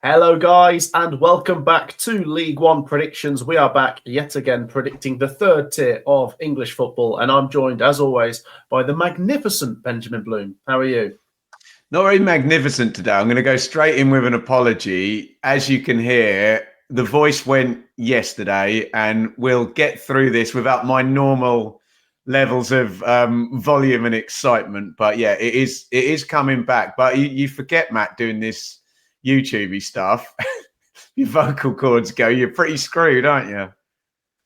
Hello, guys, and welcome back to League One predictions. We are back yet again predicting the third tier of English football, and I'm joined, as always, by the magnificent Benjamin Bloom. How are you? Not very magnificent today. I'm going to go straight in with an apology. As you can hear, the voice went yesterday, and we'll get through this without my normal levels of volume and excitement. But yeah, it is coming back. But you forget, Matt, doing this YouTubey stuff, your vocal cords go, you're pretty screwed, aren't you?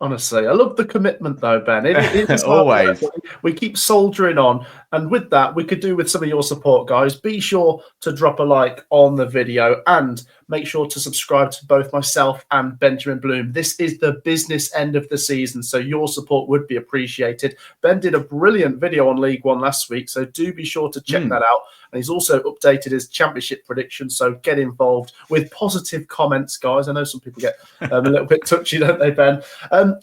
Honestly, I love the commitment, though, Ben. It is always. We keep soldiering on. And with that, we could do with some of your support, guys. Be sure to drop a like on the video and make sure to subscribe to both myself and Benjamin Bloom. This is the business end of the season, so your support would be appreciated. Ben did a brilliant video on League One last week, so do be sure to check that out. And he's also updated his championship predictions, so get involved with positive comments, guys. I know some people get a little bit touchy, don't they, Ben?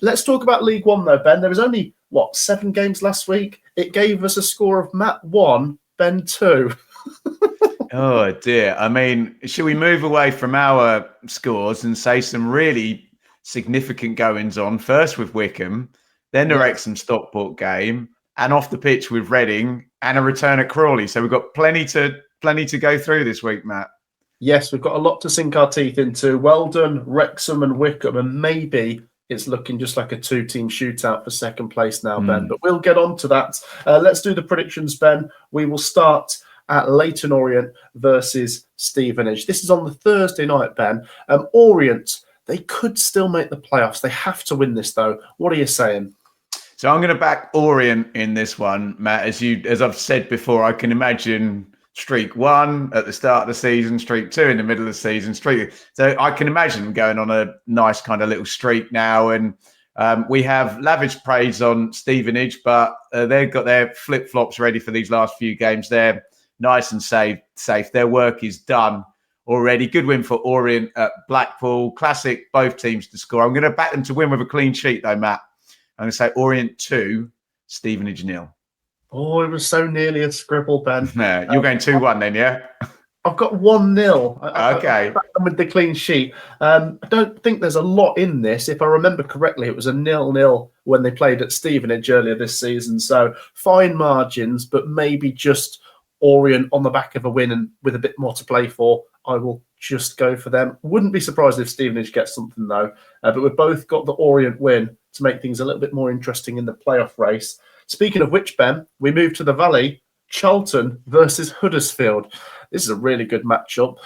Let's talk about League One, though, Ben. There was only, 7 games last week? It gave us a score of Matt 1, Ben 2. Oh, dear. I mean, should we move away from our scores and say some really significant goings on? First with Wycombe, then the Wrexham Stockport game, and off the pitch with Reading, and a return at Crawley. So we've got plenty to go through this week, Matt. Yes, we've got a lot to sink our teeth into. Well done, Wrexham and Wycombe, and maybe it's looking just like a 2-team shootout for second place now, Ben. But we'll get on to that. Let's do the predictions, Ben. We will start at Leyton Orient versus Stevenage. This is on the Thursday night, Ben. Orient, they could still make the playoffs. They have to win this, though. What are you saying? So I'm going to back Orient in this one, Matt. As I've said before, I can imagine streak 1 at the start of the season, streak 2 in the middle of the season, so I can imagine them going on a nice kind of little streak now. And we have lavish praise on Stevenage, but they've got their flip-flops ready for these last few games. They're nice and safe. Their work is done already. Good win for Orient at Blackpool. Classic, both teams to score. I'm going to back them to win with a clean sheet, though, Matt. I'm going to say Orient 2, Stevenage 0. Oh, it was so nearly a scribble, Ben. Yeah, you're going 2-1 then, yeah? I've got 1-0. Okay. With the clean sheet. I don't think there's a lot in this. If I remember correctly, it was a 0-0 when they played at Stevenage earlier this season. So fine margins, but maybe just Orient on the back of a win and with a bit more to play for. I will just go for them. Wouldn't be surprised if Stevenage gets something, though. But we've both got the Orient win to make things a little bit more interesting in the playoff race. Speaking of which, Ben, we move to the Valley. Charlton versus Huddersfield. This is a really good matchup.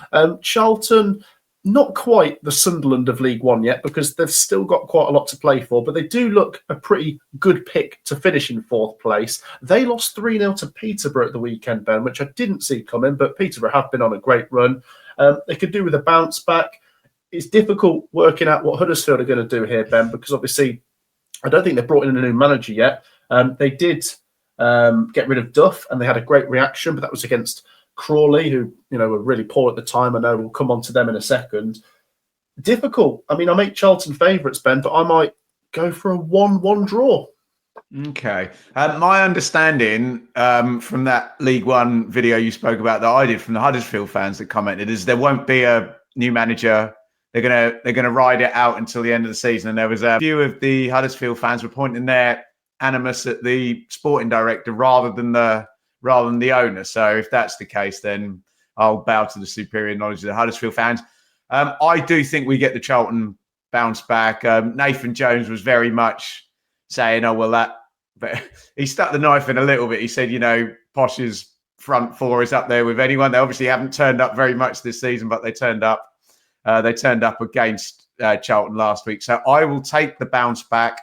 Charlton, not quite the Sunderland of League One yet because they've still got quite a lot to play for, but they do look a pretty good pick to finish in 4th place. They lost 3-0 to Peterborough at the weekend, Ben, which I didn't see coming, but Peterborough have been on a great run. They could do with a bounce back. It's difficult working out what Huddersfield are going to do here, Ben, because obviously I don't think they've brought in a new manager yet. They did get rid of Duff, and they had a great reaction, but that was against Crawley, who were really poor at the time. I know we'll come on to them in a second. Difficult. I mean, I make Charlton favourites, Ben, but I might go for a 1-1 draw. Okay. My understanding from that League One video you spoke about that I did from the Huddersfield fans that commented is there won't be a new manager. They're gonna ride it out until the end of the season. And there was a few of the Huddersfield fans were pointing their animus at the sporting director rather than the owner. So if that's the case, then I'll bow to the superior knowledge of the Huddersfield fans. I do think we get the Charlton bounce back. Nathan Jones was very much saying, but he stuck the knife in a little bit. He said, Posh's front 4 is up there with anyone. They obviously haven't turned up very much this season, but they turned up. They turned up against Charlton last week. So I will take the bounce back.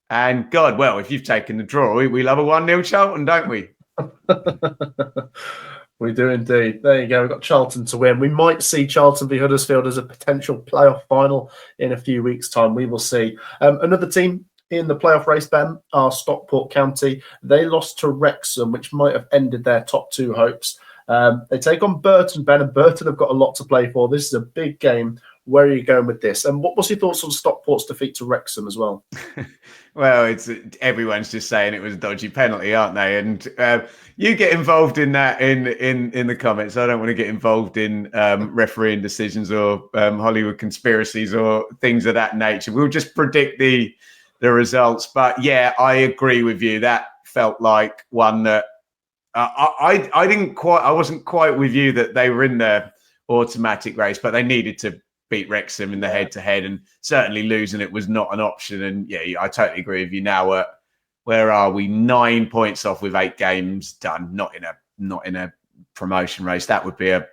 And God, well, if you've taken the draw, we love a 1-0 Charlton, don't we? We do indeed. There you go. We've got Charlton to win. We might see Charlton v Huddersfield as a potential playoff final in a few weeks' time. We will see. Another team in the playoff race, Ben, are Stockport County. They lost to Wrexham, which might have ended their top 2 hopes. They take on Burton, Ben, and Burton have got a lot to play for. This is a big game. Where are you going with this? And what's your thoughts on Stockport's defeat to Wrexham as well? Well, everyone's just saying it was a dodgy penalty, aren't they? And you get involved in that in the comments. I don't want to get involved in refereeing decisions or Hollywood conspiracies or things of that nature. We'll just predict the results. But yeah, I agree with you. That felt like one that I wasn't quite with you that they were in the automatic race, but they needed to beat Wrexham in the head-to-head, and certainly losing it was not an option. And yeah, I totally agree with you. Now, where are we? 9 points off with 8 games done. Not in a promotion race. That would be a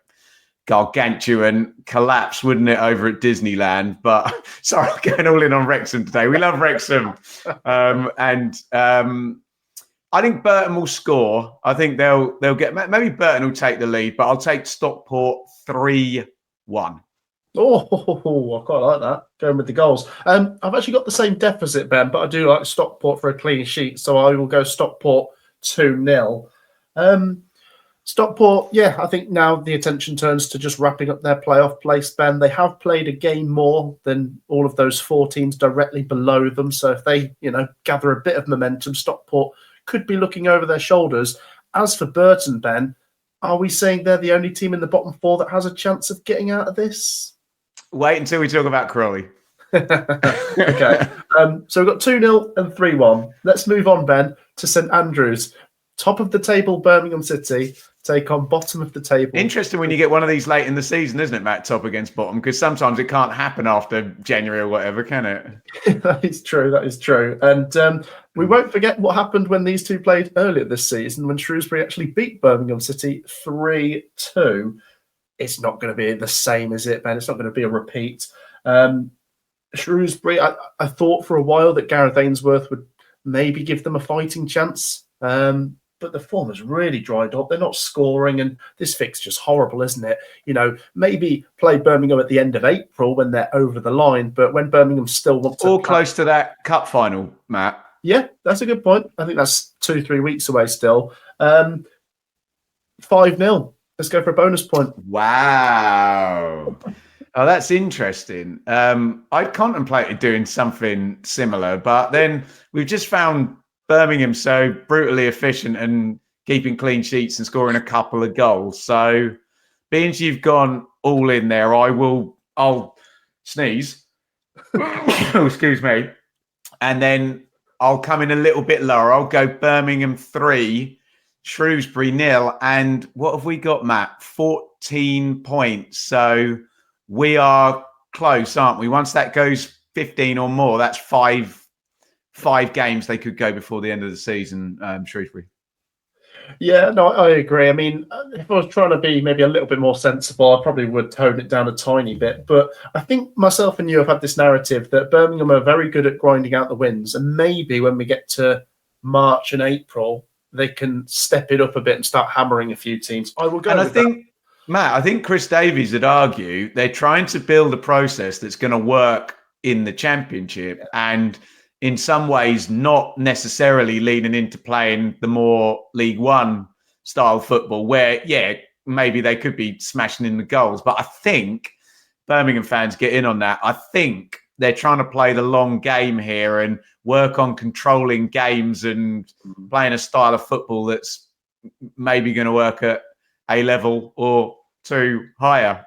gargantuan collapse, wouldn't it, over at Disneyland? But sorry, I'm going all in on Wrexham today. We love Wrexham, and I think Burton will score. I think they'll get. Maybe Burton will take the lead, but I'll take Stockport 3-1. Oh, I quite like that. Going with the goals. I've actually got the same deficit, Ben, but I do like Stockport for a clean sheet, so I will go Stockport 2-0. Stockport, yeah, I think now the attention turns to just wrapping up their playoff place, Ben. They have played a game more than all of those 4 teams directly below them, so if they, gather a bit of momentum, Stockport could be looking over their shoulders. As for Burton, Ben, are we saying they're the only team in the bottom 4 that has a chance of getting out of this? Wait until we talk about Crawley. Okay. So we've got 2-0 and 3-1. Let's move on, Ben, to St Andrews. Top of the table, Birmingham City take on bottom of the table. Interesting when you get one of these late in the season, isn't it, Matt? Top against bottom, because sometimes it can't happen after January or whatever, can it? That is true. And we won't forget what happened when these two played earlier this season, when Shrewsbury actually beat Birmingham City 3-2. It's not going to be the same, is it, Ben? It's not going to be a repeat. Shrewsbury, I thought for a while that Gareth Ainsworth would maybe give them a fighting chance, but the form has really dried up. They're not scoring, and this fixture's horrible, isn't it? Maybe play Birmingham at the end of April when they're over the line, but when Birmingham still want to... Or close to that cup final, Matt. Yeah, that's a good point. I think that's 2-3 weeks away still. 5-0. Let's go for a bonus point. Wow. Oh, that's interesting. I contemplated doing something similar, but then we've just found Birmingham so brutally efficient and keeping clean sheets and scoring a couple of goals. So, being you've gone all in there, I'll sneeze. Oh, excuse me. And then I'll come in a little bit lower. I'll go Birmingham 3, Shrewsbury 0, and what have we got, Matt? 14 points. So we are close, aren't we? Once that goes 15 or more, that's five games they could go before the end of the season, Shrewsbury. Yeah, no, I agree. I mean, if I was trying to be maybe a little bit more sensible, I probably would tone it down a tiny bit. But I think myself and you have had this narrative that Birmingham are very good at grinding out the wins. And maybe when we get to March and April, they can step it up a bit and start hammering a few teams. I will go. And I think Chris Davies would argue they're trying to build a process that's going to work in the Championship, and in some ways not necessarily leaning into playing the more League One style football where, yeah, maybe they could be smashing in the goals. But I think Birmingham fans get in on that. I think they're trying to play the long game here and work on controlling games and playing a style of football that's maybe going to work at a level or 2 higher.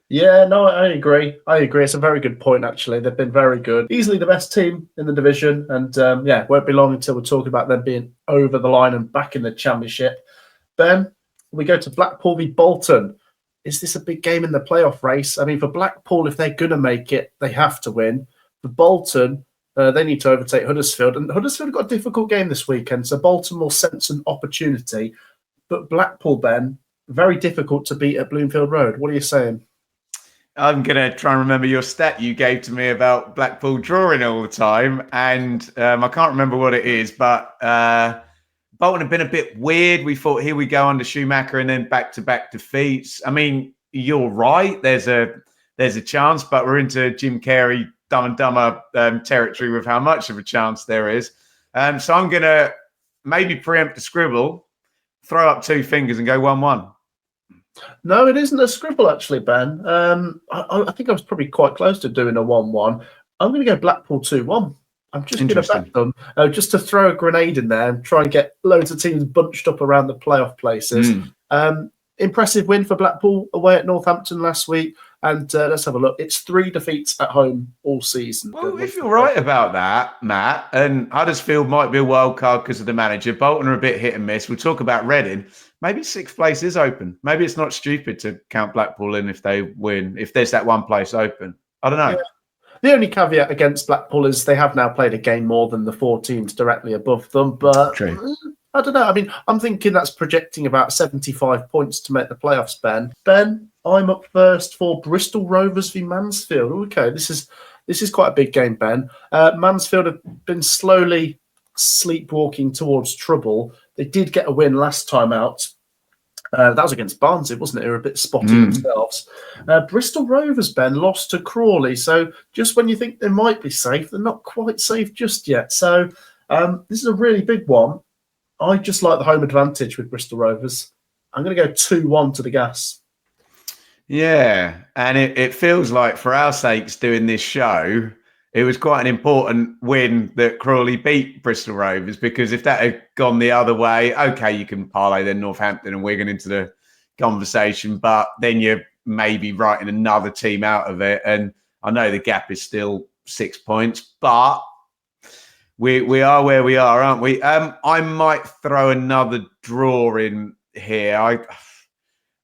Yeah, no, I agree. It's a very good point, actually. They've been very good. Easily the best team in the division. And won't be long until we're talking about them being over the line and back in the Championship. Ben, we go to Blackpool v Bolton. Is this a big game in the playoff race? I mean, for Blackpool, if they're going to make it, they have to win. For Bolton, they need to overtake Huddersfield. And Huddersfield got a difficult game this weekend, so Bolton will sense an opportunity. But Blackpool, Ben, very difficult to beat at Bloomfield Road. What are you saying? I'm going to try and remember your stat you gave to me about Blackpool drawing all the time. And I can't remember what it is, but Bolton have been a bit weird. We thought, here we go under Schumacher and then back-to-back defeats. I mean, you're right. There's a chance, but we're into Jim Carrey Dumb and Dumber territory with how much of a chance there is. So I'm going to maybe preempt the scribble, throw up 2 fingers and go 1-1. No, it isn't a scribble, actually, Ben. I think I was probably quite close to doing a 1-1. I'm going to go Blackpool 2-1. I'm just going to back them just to throw a grenade in there and try and get loads of teams bunched up around the playoff places. Impressive win for Blackpool away at Northampton last week. And let's have a look. It's 3 defeats at home all season. Well, if you're right about that, Matt, and Huddersfield might be a wild card because of the manager. Bolton are a bit hit and miss. We'll talk about Reading. Maybe 6th place is open. Maybe it's not stupid to count Blackpool in if they win, if there's that one place open. I don't know. Yeah. The only caveat against Blackpool is they have now played a game more than the 4 teams directly above them. But True. I don't know. I mean, I'm thinking that's projecting about 75 points to make the playoffs, Ben. Ben, I'm up first for Bristol Rovers v Mansfield. Okay, this is quite a big game, Ben. Mansfield have been slowly sleepwalking towards trouble. They did get a win last time out. That was against Barnsley, wasn't it? They were a bit spotty themselves. Bristol Rovers, Ben, lost to Crawley. So just when you think they might be safe, they're not quite safe just yet. So this is a really big one. I just like the home advantage with Bristol Rovers. I'm going to go 2-1 to the Gas. Yeah, and it feels like for our sakes doing this show, it was quite an important win that Crawley beat Bristol Rovers, because if that had gone the other way, okay, you can parlay then Northampton and Wigan into the conversation, but then you're maybe writing another team out of it. And I know the gap is still 6 points, but we are where we are, aren't we? I might throw another draw in here.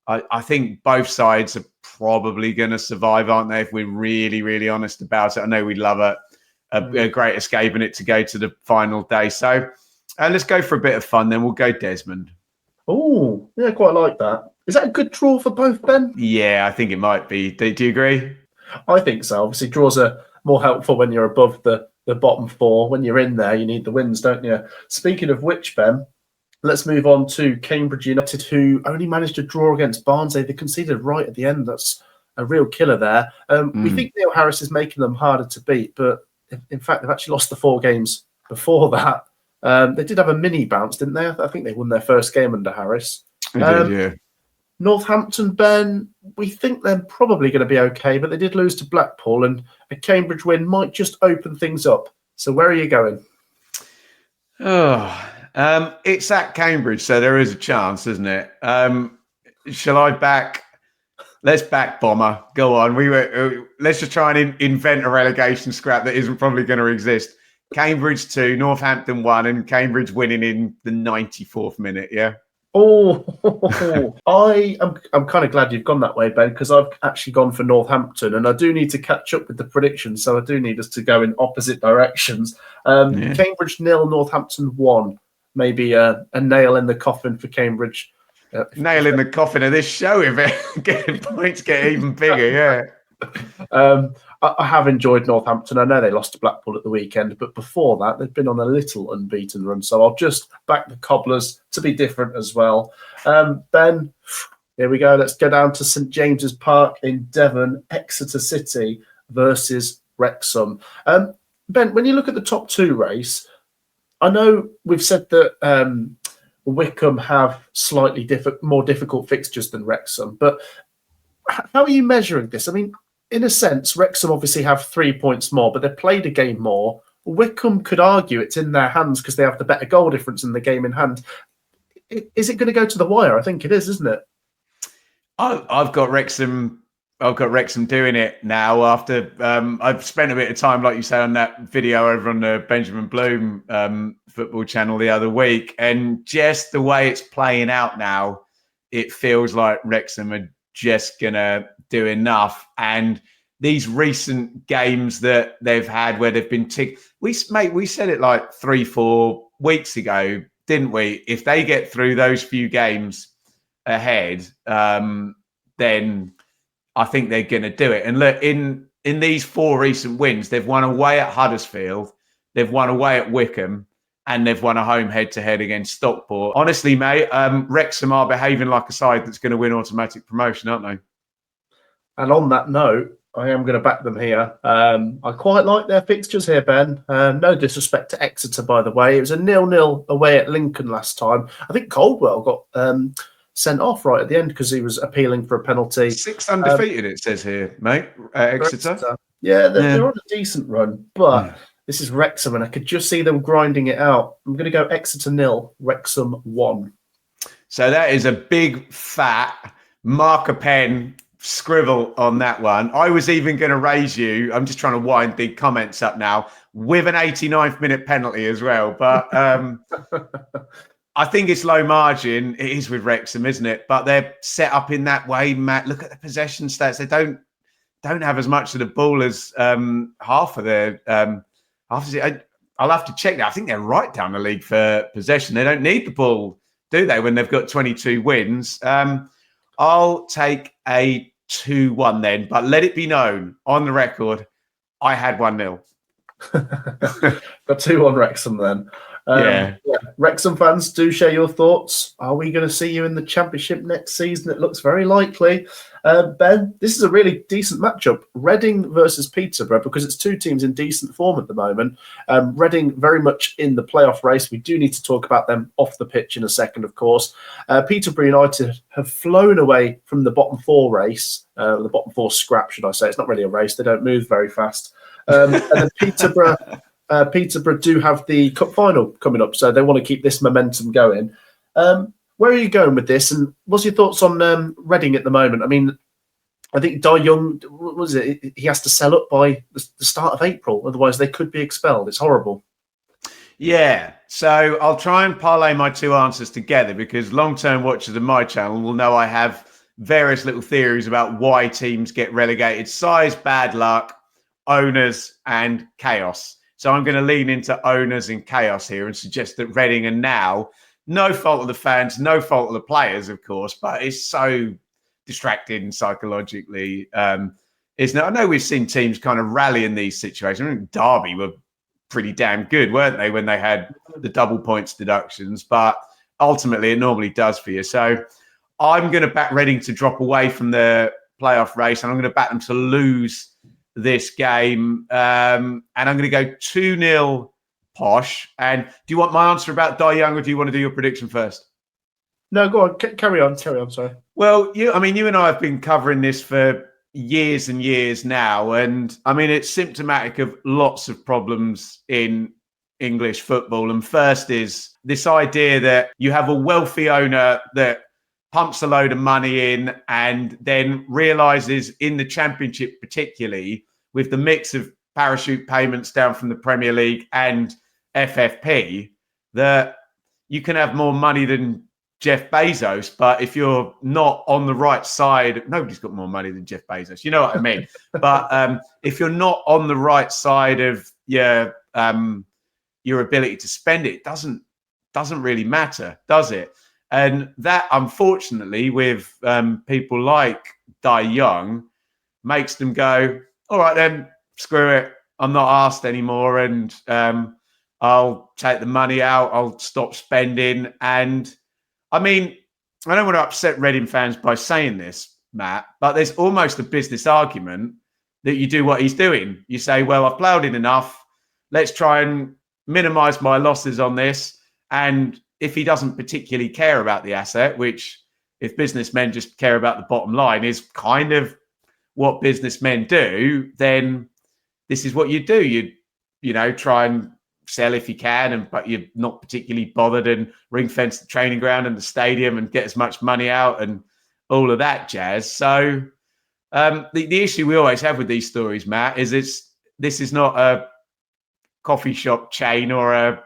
I think both sides are probably going to survive, aren't they? If we're really, really honest about it. I know we'd love a great escape in it to go to the final day. So let's go for a bit of fun. Then we'll go Desmond. Oh, yeah, quite like that. Is that a good draw for both, Ben? Yeah, I think it might be. Do you agree? I think so. Obviously, draws are more helpful when you're above the bottom 4. When you're in there, you need the wins, don't you? Speaking of which, Ben, let's move on to Cambridge United, who only managed to draw against Barnsley. They conceded right at the end. That's a real killer there. We think Neil Harris is making them harder to beat, but in fact, they've actually lost the 4 games before that. They did have a mini bounce, didn't they? I think they won their first game under Harris. They did, yeah. Northampton, Ben, we think they're probably going to be okay, but they did lose to Blackpool, and a Cambridge win might just open things up. So where are you going? It's at Cambridge, so there is a chance, isn't it? Shall I back? Let's back Bomber. Go on. Let's just try and invent a relegation scrap that isn't probably going to exist. Cambridge 2, Northampton 1, and Cambridge winning in the 94th minute. Yeah. Oh, I'm kind of glad you've gone that way, Ben, because I've actually gone for Northampton, and I do need to catch up with the predictions, so I do need us to go in opposite directions. Cambridge 0, Northampton 1. Maybe a nail in the coffin for Cambridge. Nail in the coffin of this show if getting points get even bigger, yeah. I have enjoyed Northampton. I know they lost to Blackpool at the weekend, but before that, they've been on a little unbeaten run. So I'll just back the Cobblers to be different as well. Ben, here we go. Let's go down to St James's Park in Devon, Exeter City versus Wrexham. Ben, when you look at the top 2 race, I know we've said that Wycombe have slightly more difficult fixtures than Wrexham, but how are you measuring this? I mean, in a sense, Wrexham obviously have 3 points more, but they've played a game more. Wycombe could argue it's in their hands because they have the better goal difference in the game in hand. Is it going to go to the wire? I think it is, isn't it? I've got Wrexham doing it now after I've spent a bit of time, like you say, on that video over on the Benjamin Bloom football channel the other week. And just the way it's playing out now, it feels like Wrexham are just going to do enough. And these recent games that they've had where they've been we said it like 3-4 weeks ago, didn't we? If they get through those few games ahead, then I think they're going to do it. And look, in these 4 recent wins, they've won away at Huddersfield, they've won away at Wycombe, and they've won a home head-to-head against Stockport. Honestly, mate, Wrexham are behaving like a side that's going to win automatic promotion, aren't they? And on that note, I am going to back them here. I quite like their fixtures here, Ben. No disrespect to Exeter, by the way. It was a 0-0 away at Lincoln last time. I think Caldwell got sent off right at the end because he was appealing for a penalty. 6 undefeated, it says here, mate. Exeter. Yeah, they're on a decent run, but this is Wrexham, and I could just see them grinding it out. I'm going to go Exeter 0, Wrexham 1. So that is a big, fat marker pen scribble on that one. I was even going to raise you. I'm just trying to wind the comments up now with an 89th minute penalty as well. But I think it's low margin. It is with Wrexham, isn't it? But they're set up in that way, Matt. Look at the possession stats. They don't have as much of the ball as half of their I'll have to check that. I think they're right down the league for possession. They don't need the ball, do they, when they've got 22 wins? I'll take a 2-1 then, but let it be known on the record, I had 1-0. Got 2-1 Wrexham then. Yeah. Wrexham fans, do share your thoughts. Are we going to see you in the Championship next season? It looks very likely. Ben, this is a really decent matchup. Reading versus Peterborough, because it's two teams in decent form at the moment. Reading very much in the playoff race. We do need to talk about them off the pitch in a second, of course. Peterborough United have flown away from the bottom four race, the bottom four scrap, should I say. It's not really a race. They don't move very fast. And then Peterborough do have the cup final coming up, so they want to keep this momentum going. Where are you going with this, and what's your thoughts on Reading at the moment? I mean, I think Dai Young, what was it? He has to sell up by the start of April, otherwise they could be expelled. It's horrible. Yeah, so I'll try and parlay my two answers together, because long-term watchers of my channel will know I have various little theories about why teams get relegated: size, bad luck, owners, and chaos. So I'm going to lean into owners and chaos here and suggest that Reading are now, no fault of the fans, no fault of the players, of course, but it's so distracting psychologically. Isn't it? I know we've seen teams kind of rally in these situations. I mean, Derby were pretty damn good, weren't they, when they had the double points deductions? But ultimately, it normally does for you. So I'm going to back Reading to drop away from the playoff race, and I'm going to back them to lose this game, and I'm going to go 2-0 Posh. And do you want my answer about Dai Young, or do you want to do your prediction first? No, go on. Carry on. Sorry. Well, you and I have been covering this for years and years now, and I mean, it's symptomatic of lots of problems in English football. And first is this idea that you have a wealthy owner that pumps a load of money in and then realises in the Championship, particularly with the mix of parachute payments down from the Premier League and FFP, that you can have more money than Jeff Bezos, but if you're not on the right side, nobody's got more money than Jeff Bezos. You know what I mean? But if you're not on the right side of your ability to spend it, it doesn't really matter, does it? And that, unfortunately, with people like Dai Young, makes them go, all right, then, screw it. I'm not asked anymore, and I'll take the money out. I'll stop spending. And, I mean, I don't want to upset Reading fans by saying this, Matt, but there's almost a business argument that you do what he's doing. You say, well, I've ploughed in enough. Let's try and minimise my losses on this. And if he doesn't particularly care about the asset, which if businessmen just care about the bottom line is kind of what businessmen do, then this is what you do. You try and sell if you can, but you're not particularly bothered, and ring fence the training ground and the stadium and get as much money out and all of that jazz. So the issue we always have with these stories, Matt, is this is not a coffee shop chain or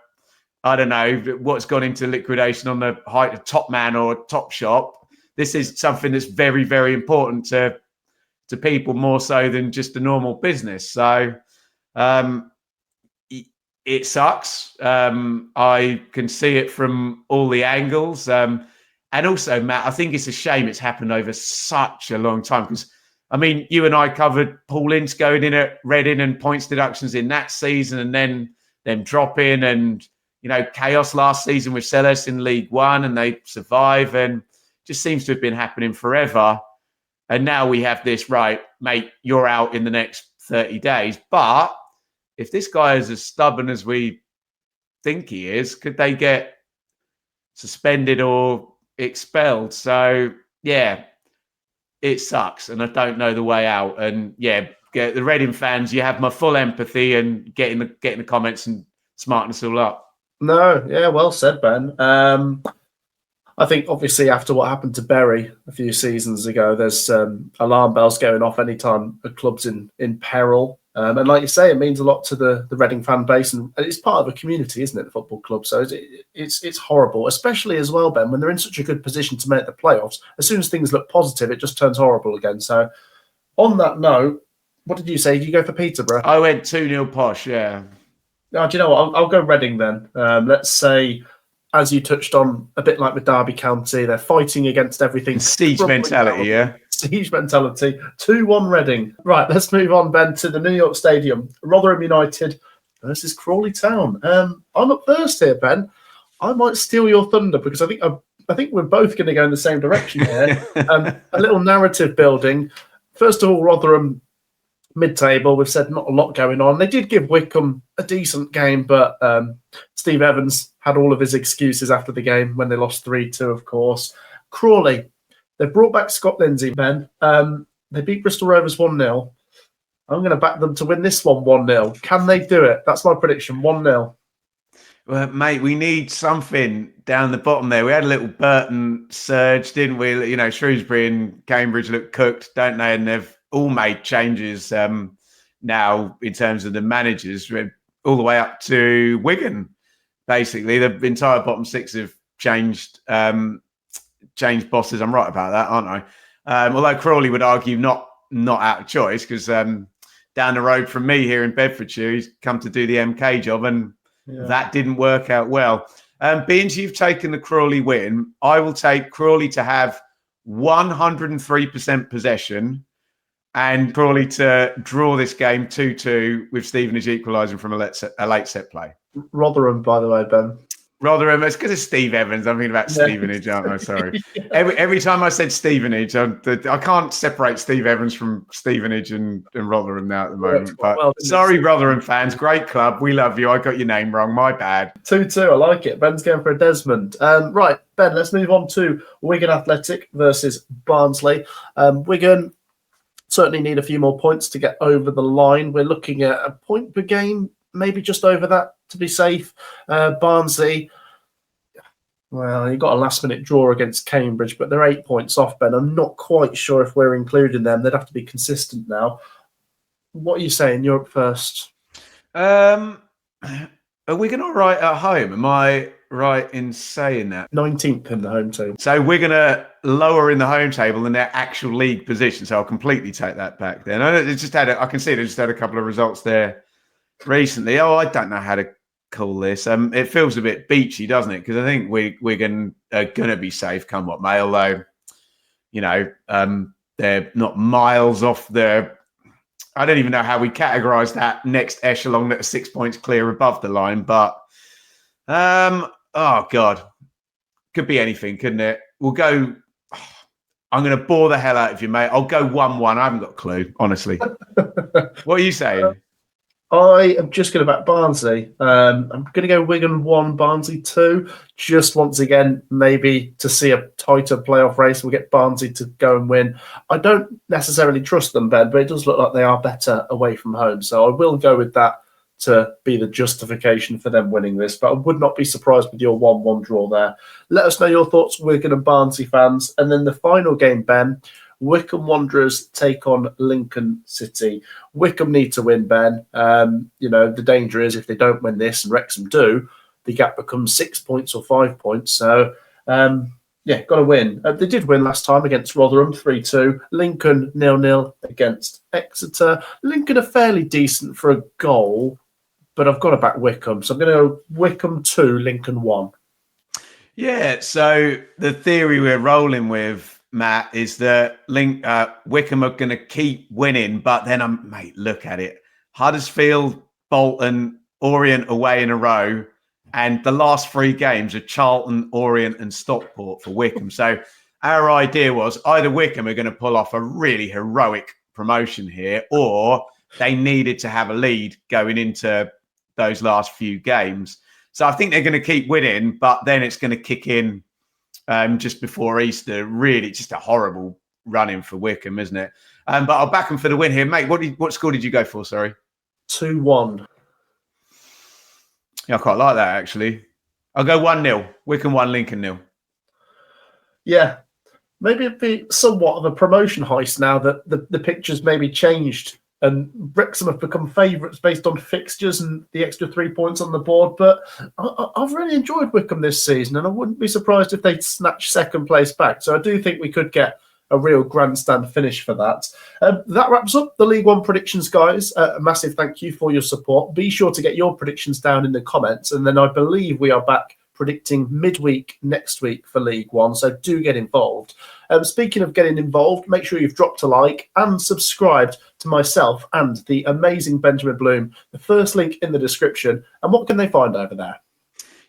I don't know what's gone into liquidation on the height of Top Man or Top Shop. This is something that's very, very important to people, more so than just a normal business. So it sucks. I can see it from all the angles. And also, Matt, I think it's a shame it's happened over such a long time, because, I mean, you and I covered Paul Ince going in at Reading and points deductions in that season, and then them dropping, and chaos last season with Sellers in League One, and they survive, and just seems to have been happening forever. And now we have this, right, mate, you're out in the next 30 days. But if this guy is as stubborn as we think he is, could they get suspended or expelled. So, yeah, it sucks. And I don't know the way out. And, yeah, the Reading fans, you have my full empathy and getting the comments and smarten us all up. No, yeah, well said, Ben. I think obviously after what happened to Bury a few seasons ago, there's alarm bells going off anytime a club's in peril. And like you say, it means a lot to the Reading fan base, and it's part of a community, isn't it, the football club? So it's horrible, especially as well, Ben, when they're in such a good position to make the playoffs. As soon as things look positive, it just turns horrible again. So on that note, what did you say? Did you go for Peterborough? I went 2-0 posh, yeah. Oh, do you know what? I'll go Reading then. Let's say, as you touched on, a bit like with Derby County, they're fighting against everything. Siege mentality, yeah. Siege mentality. 2-1 Reading. Right, let's move on, Ben, to the New York Stadium. Rotherham United versus Crawley Town. I'm up first here, Ben. I might steal your thunder because I think we're both going to go in the same direction here. A little narrative building. First of all, Rotherham mid-table. We've said not a lot going on. They did give Wycombe a decent game, but Steve Evans had all of his excuses after the game when they lost 3-2, of course. Crawley, they brought back Scott Lindsay, Ben. They beat Bristol Rovers 1-0. I'm going to back them to win this one 1-0. Can they do it? That's my prediction, 1-0. Well, mate, we need something down the bottom there. We had a little Burton surge, didn't we? You know, Shrewsbury and Cambridge look cooked, don't they? And they've all made changes now in terms of the managers, all the way up to Wigan. Basically, the entire bottom six have changed bosses. I'm right about that, aren't I? Although Crawley would argue not out of choice, because down the road from me here in Bedfordshire, he's come to do the MK job, and that didn't work out well. Being you've taken the Crawley win, I will take Crawley to have 103% possession and Crawley to draw this game 2-2 with Stevenage equalising from a late set play. Rotherham, by the way, Ben. Rotherham, it's because of Steve Evans. I'm thinking about Stevenage, aren't I? Sorry. Every time I said Stevenage, I can't separate Steve Evans from Stevenage and Rotherham now at the moment. But sorry, Rotherham fans. Great club. We love you. I got your name wrong. My bad. 2-2. I like it. Ben's going for a Desmond. Right, Ben, let's move on to Wigan Athletic versus Barnsley. Wigan certainly need a few more points to get over the line. We're looking at a point per game, maybe just over that to be safe. Barnsley, well, you got a last-minute draw against Cambridge, but they're 8 points off, Ben. I'm not quite sure if we're including them. They'd have to be consistent now. What are you saying? You're up first. Are Wigan all right at home? Am I right in saying that? 19th in the home table. So we're going to lower in the home table than their actual league position. So I'll completely take that back then. I can see they just had a couple of results there recently. I don't know how to call this. It feels a bit beachy, doesn't it? Because I think we're going to be safe come what may, although, you know, they're not miles off the... I don't even know how we categorise that next echelon that are 6 points clear above the line. But, oh, God. Could be anything, couldn't it? We'll go... I'm going to bore the hell out of you, mate. I'll go 1-1. I haven't got a clue, honestly. What are you saying? I am just going to back Barnsley. I'm going to go Wigan 1, Barnsley 2. Just once again, maybe to see a tighter playoff race, we'll get Barnsley to go and win. I don't necessarily trust them, Ben, but it does look like they are better away from home. So I will go with that to be the justification for them winning this. But I would not be surprised with your 1-1 draw there. Let us know your thoughts, Wigan and Barnsley fans. And then the final game, Ben, Wycombe Wanderers take on Lincoln City. Wycombe need to win, Ben. You know, the danger is if they don't win this and Wrexham do, the gap becomes 6 points or 5 points. So, got to win. They did win last time against Rotherham, 3-2. Lincoln 0-0 against Exeter. Lincoln are fairly decent for a goal, but I've got to back Wycombe. So I'm going to go Wycombe 2, Lincoln 1. Yeah, so the theory we're rolling with, Matt, is that Wycombe are going to keep winning, but then, mate, look at it. Huddersfield, Bolton, Orient away in a row, and the last 3 games are Charlton, Orient and Stockport for Wycombe. So our idea was either Wycombe are going to pull off a really heroic promotion here, or they needed to have a lead going into those last few games. So I think they're going to keep winning, but then it's going to kick in just before Easter. Really, just a horrible run-in for Wycombe, isn't it? But I'll back them for the win here. Mate, what score did you go for, sorry? 2-1. Yeah, I quite like that, actually. I'll go 1-0. Wycombe 1, Lincoln 0. Yeah. Maybe it'd be somewhat of a promotion heist now that the picture's maybe changed and Wrexham have become favourites based on fixtures and the extra 3 points on the board. But I've really enjoyed Wycombe this season, and I wouldn't be surprised if they'd snatch second place back. So I do think we could get a real grandstand finish for that. That wraps up the League One predictions, guys. A massive thank you for your support. Be sure to get your predictions down in the comments, and then I believe we are back predicting midweek next week for League One, so do get involved. Speaking of getting involved, make sure you've dropped a like and subscribed to myself and the amazing Benjamin Bloom. The first link in the description. And what can they find over there?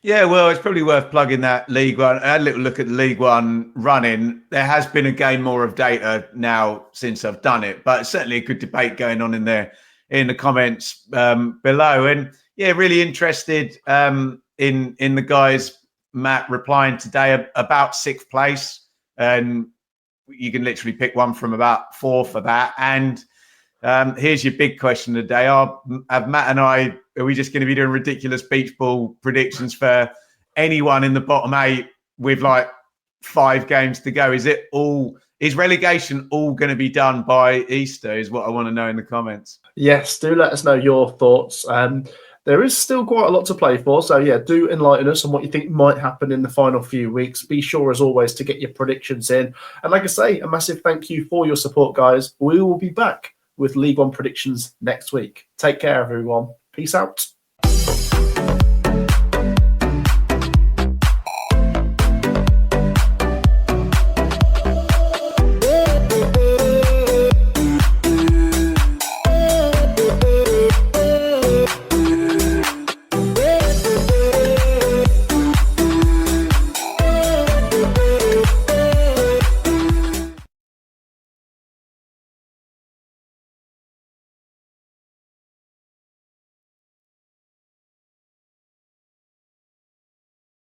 Yeah, well, it's probably worth plugging that League One. I had a little look at the League One running. There has been a gain more of data now since I've done it, but certainly a good debate going on in there in the comments below. And yeah, really interested in the guys, Matt, replying today about 6th place. And you can literally pick one from about 4 for that. And here's your big question today. Have Matt and I, are we just going to be doing ridiculous beach ball predictions for anyone in the bottom 8 with like 5 games to go? Is relegation all going to be done by Easter is what I want to know in the comments. Yes, do let us know your thoughts. There is still quite a lot to play for. So, yeah, do enlighten us on what you think might happen in the final few weeks. Be sure, as always, to get your predictions in. And like I say, a massive thank you for your support, guys. We will be back with League One predictions next week. Take care, everyone. Peace out.